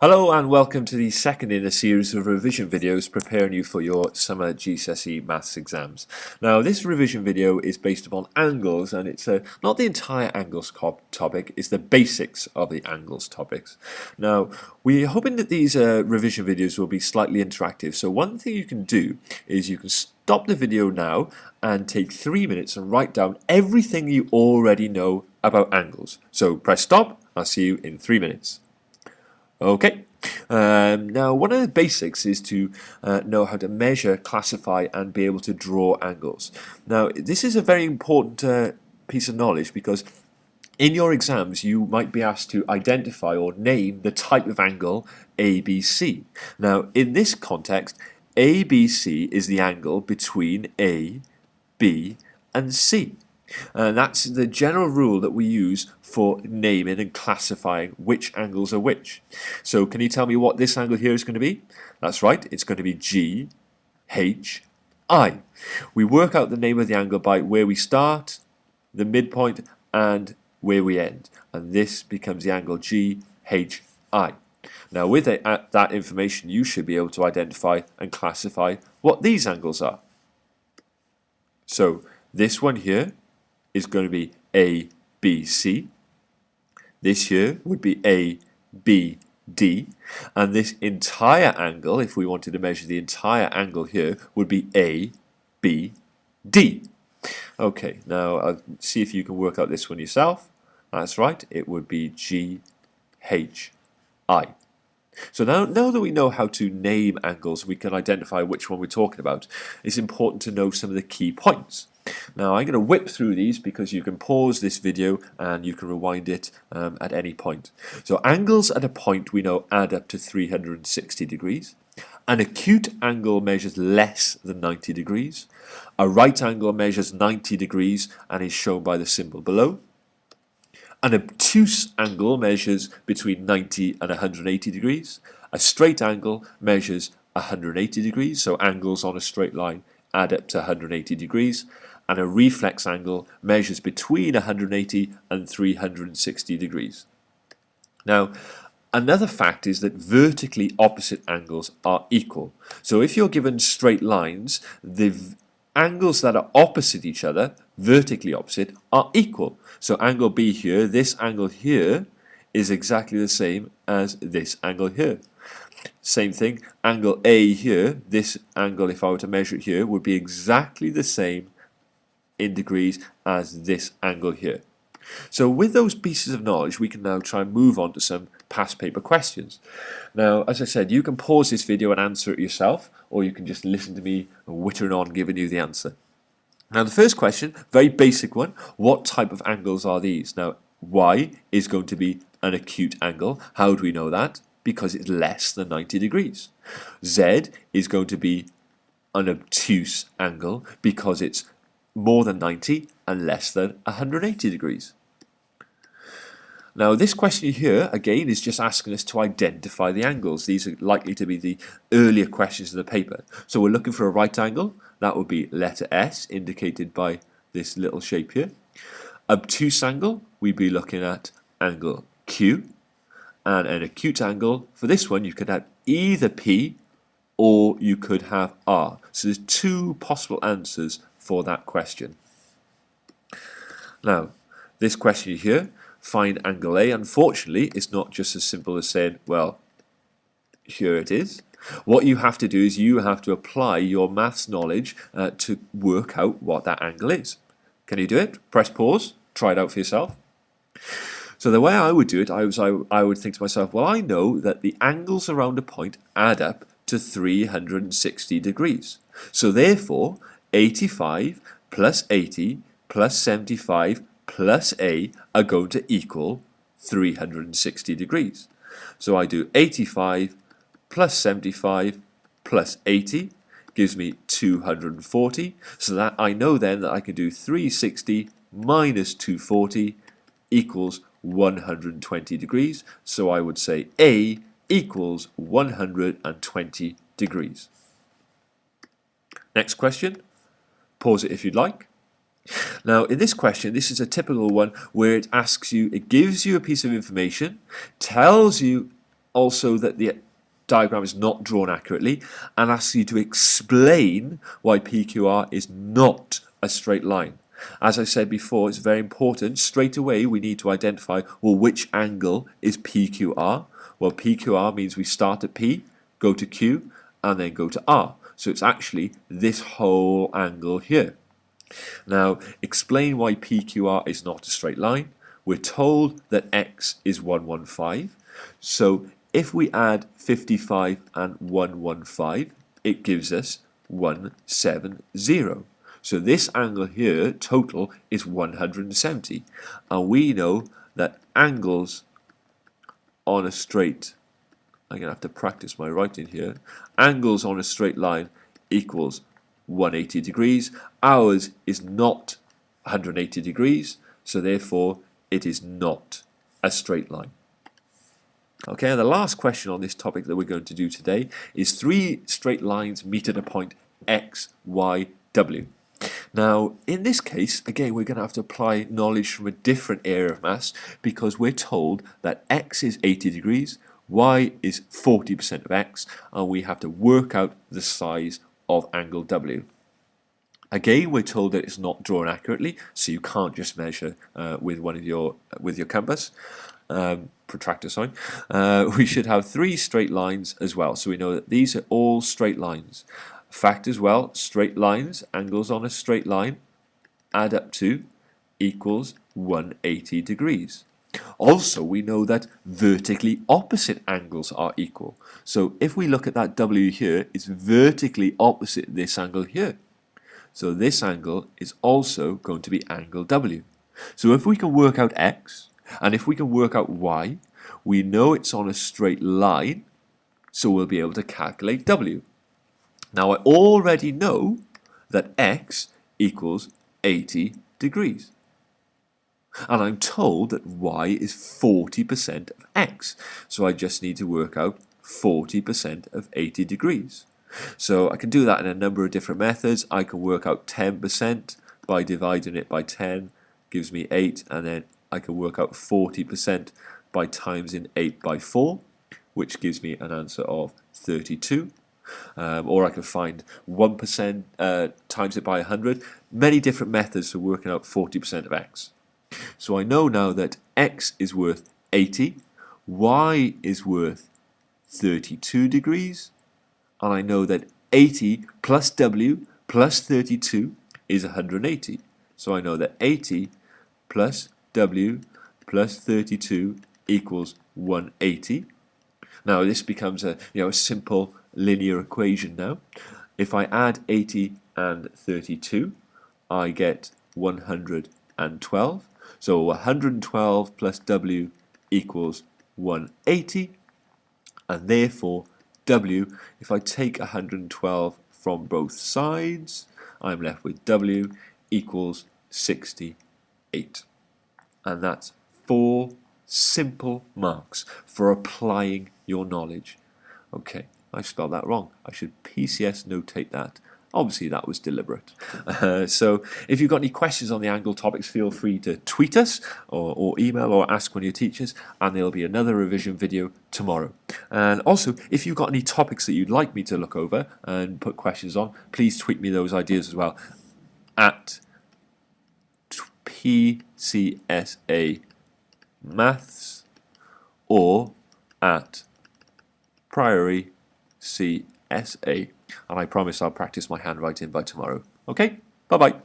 Hello and welcome to the second in a series of revision videos preparing you for your summer GCSE maths exams. Now this revision video is based upon angles, and it's not the entire angles topic, it's the basics of the angles topics. Now we're hoping that these revision videos will be slightly interactive, so one thing you can do is you can stop the video now and take 3 minutes and write down everything you already know about angles. So press stop, I'll see you in 3 minutes. Okay, now one of the basics is to know how to measure, classify and be able to draw angles. Now this is a very important piece of knowledge because in your exams you might be asked to identify or name the type of angle ABC. Now in this context, ABC is the angle between A, B and C. And that's the general rule that we use for naming and classifying which angles are which. So can you tell me what this angle here is going to be? That's right, it's going to be GHI. We work out the name of the angle by where we start, the midpoint and where we end. And this becomes the angle GHI. Now with that information you should be able to identify and classify what these angles are. So this one here is going to be ABC. This here would be ABD. And this entire angle, if we wanted to measure the entire angle here, would be ABD. Okay, now I'll see if you can work out this one yourself. That's right, it would be GHI. So now that we know how to name angles, we can identify which one we're talking about. It's important to know some of the key points. Now I'm going to whip through these because you can pause this video and you can rewind it at any point. So angles at a point we know add up to 360 degrees. An acute angle measures less than 90 degrees. A right angle measures 90 degrees and is shown by the symbol below. An obtuse angle measures between 90 and 180 degrees. A straight angle measures 180 degrees, so angles on a straight line add up to 180 degrees. And a reflex angle measures between 180 and 360 degrees. Now, another fact is that vertically opposite angles are equal. So if you're given straight lines, the angles that are opposite each other, vertically opposite, are equal. So angle B here, this angle here, is exactly the same as this angle here. Same thing, angle A here, this angle, if I were to measure it here, would be exactly the same in degrees as this angle here. So with those pieces of knowledge we can now try and move on to some past paper questions. Now as I said, you can pause this video and answer it yourself, or you can just listen to me wittering on giving you the answer. Now the first question, very basic one, what type of angles are these? Now Y is going to be an acute angle. How do we know that? Because it's less than 90 degrees. Z is going to be an obtuse angle because it's more than 90 and less than 180 degrees. Now this question here again is just asking us to identify the angles. These are likely to be the earlier questions in the paper. So we're looking for a right angle. That would be letter S, indicated by this little shape here. Obtuse angle, we'd be looking at angle Q. And an acute angle, for this one you could have either P or you could have R. So there's two possible answers for that question. Now this question here, find angle A, unfortunately it's not just as simple as saying, well, here it is. What you have to do is you have to apply your maths knowledge to work out what that angle is. Can you do it? Press pause, try it out for yourself. So the way I would do it, I would think to myself, well, I know that the angles around a point add up to 360 degrees. So therefore 85 plus 80 plus 75 plus A are going to equal 360 degrees. So I do 85 plus 75 plus 80 gives me 240. So that I know then that I can do 360 minus 240 equals 120 degrees. So I would say A equals 120 degrees. Next question. Pause it if you'd like. Now in this question, this is a typical one where it asks you, it gives you a piece of information, tells you also that the diagram is not drawn accurately, and asks you to explain why PQR is not a straight line. As I said before, it's very important. Straight away we need to identify, well, which angle is PQR? Well, PQR means we start at P, go to Q, and then go to R. So it's actually this whole angle here. Now, explain why PQR is not a straight line. We're told that X is 115. So if we add 55 and 115, it gives us 170. So this angle here, total, is 170. And we know that angles on a straight, I'm going to have to practice my writing here, angles on a straight line equals 180 degrees. Ours is not 180 degrees, so therefore it is not a straight line. Okay, and the last question on this topic that we're going to do today is 3 straight lines meet at a point X, Y, W. Now, in this case, again, we're going to have to apply knowledge from a different area of maths, because we're told that X is 80 degrees, Y is 40% of X, and we have to work out the size of angle W. Again, we're told that it's not drawn accurately, so you can't just measure with your compass, protractor, sorry. We should have 3 straight lines as well, so we know that these are all straight lines. Fact as well, straight lines, angles on a straight line, add up to equals 180 degrees. Also, we know that vertically opposite angles are equal. So if we look at that W here, it's vertically opposite this angle here. So this angle is also going to be angle W. So if we can work out X, and if we can work out Y, we know it's on a straight line, so we'll be able to calculate W. Now I already know that X equals 80 degrees. And I'm told that Y is 40% of X. So I just need to work out 40% of 80 degrees. So I can do that in a number of different methods. I can work out 10% by dividing it by 10, gives me 8, and then I can work out 40% by timesing 8 by 4, which gives me an answer of 32. Or I can find 1% times it by 100. Many different methods for working out 40% of X. So I know now that X is worth 80, Y is worth 32 degrees, and I know that 80 plus W plus 32 is 180. So I know that 80 plus W plus 32 equals 180. Now this becomes a simple linear equation now. If I add 80 and 32, I get 112. So 112 plus W equals 180, and therefore W, if I take 112 from both sides, I'm left with W equals 68. And that's 4 simple marks for applying your knowledge. Okay, I spelled that wrong. I should PCS notate that. Obviously that was deliberate. So if you've got any questions on the angle topics, feel free to tweet us or email or ask one of your teachers, and there'll be another revision video tomorrow. And also, if you've got any topics that you'd like me to look over and put questions on, please tweet me those ideas as well at PCSA Maths or at Priory CSA, and I promise I'll practice my handwriting by tomorrow. Okay, bye-bye.